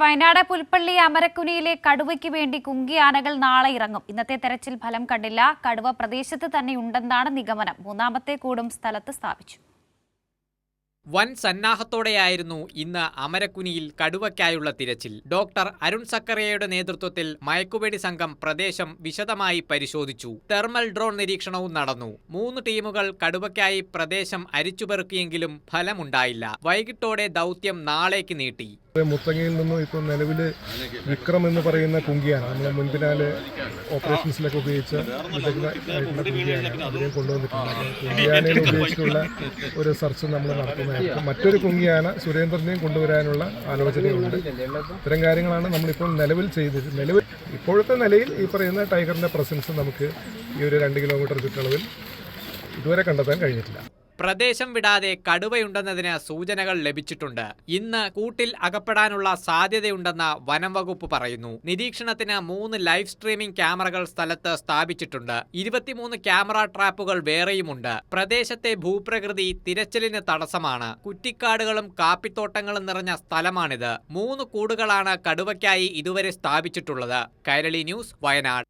വയനാട് പുൽപ്പള്ളി അമരക്കുനിയിലെ കടുവയ്ക്ക് വേണ്ടി കുങ്കിയാനകൾ നാളെ ഇറങ്ങും. ഇന്നത്തെ തെരച്ചിൽ ഫലം കണ്ടില്ല. കടുവ പ്രദേശത്ത് തന്നെയുണ്ടെന്നാണ് നിഗമനം. മൂന്നാമത്തെ കൂടും സ്ഥലത്ത് സ്ഥാപിച്ചു. വൻ സന്നാഹത്തോടെയായിരുന്നു ഇന്ന് അമരക്കുനിയിൽ കടുവയ്ക്കായുള്ള തിരച്ചിൽ. ഡോക്ടർ അരുൺ സക്കറിയയുടെ നേതൃത്വത്തിൽ മയക്കുവെടി സംഘം പ്രദേശം വിശദമായി പരിശോധിച്ചു. തെർമൽ ഡ്രോൺ നിരീക്ഷണവും നടന്നു. 3 ടീമുകൾ കടുവയ്ക്കായി പ്രദേശം അരിച്ചുപെറുക്കിയെങ്കിലും ഫലമുണ്ടായില്ല. വൈകിട്ടോടെ ദൗത്യം നാളേക്ക് നീട്ടി. മുത്തങ്ങയിൽ നിന്നും ഇപ്പോൾ നിലവിൽ വിക്രം എന്ന് പറയുന്ന കുങ്കിയാണ് നമ്മൾ മുൻപിനാല് ഓപ്പറേഷൻസിലൊക്കെ ഉപയോഗിച്ച വിദഗ്ധമായിട്ടുള്ള കുങ്കിയാണ് അതിനെ കൊണ്ടുവന്നിട്ടുണ്ട്. കുങ്കിയാനയെ ഉപയോഗിച്ചിട്ടുള്ള ഒരു സെർച്ച് നമ്മൾ നടത്തുന്നതായിരിക്കും. മറ്റൊരു കുങ്കിയാന സുരേന്ദ്രനെയും കൊണ്ടുവരാനുള്ള ആലോചനയുണ്ട്. ഇത്തരം കാര്യങ്ങളാണ് നമ്മളിപ്പോൾ നിലവിൽ ചെയ്തത്. ഇപ്പോഴത്തെ നിലയിൽ ഈ പറയുന്ന ടൈഗറിൻ്റെ പ്രസൻസ് നമുക്ക് ഈ ഒരു 2 കിലോമീറ്റർ ചുറ്റളവിൽ ഇതുവരെ കണ്ടെത്താൻ കഴിഞ്ഞിട്ടില്ല. പ്രദേശം വിടാതെ കടുവയുണ്ടെന്നതിന് സൂചനകൾ ലഭിച്ചിട്ടുണ്ട്. ഇന്ന് കൂട്ടിൽ അകപ്പെടാനുള്ള സാധ്യതയുണ്ടെന്ന് വനം വകുപ്പ് പറയുന്നു. നിരീക്ഷണത്തിന് 3 ലൈവ് സ്ട്രീമിംഗ് ക്യാമറകൾ സ്ഥലത്ത് സ്ഥാപിച്ചിട്ടുണ്ട്. 23 ക്യാമറ ട്രാപ്പുകൾ വേറെയുമുണ്ട്. പ്രദേശത്തെ ഭൂപ്രകൃതി തിരച്ചിലിന് തടസ്സമാണ്. കുറ്റിക്കാടുകളും കാപ്പിത്തോട്ടങ്ങളും നിറഞ്ഞ സ്ഥലമാണിത്. 3 കൂടുകളാണ് കടുവയ്ക്കായി ഇതുവരെ സ്ഥാപിച്ചിട്ടുള്ളത്. കൈരളി ന്യൂസ്, വയനാട്.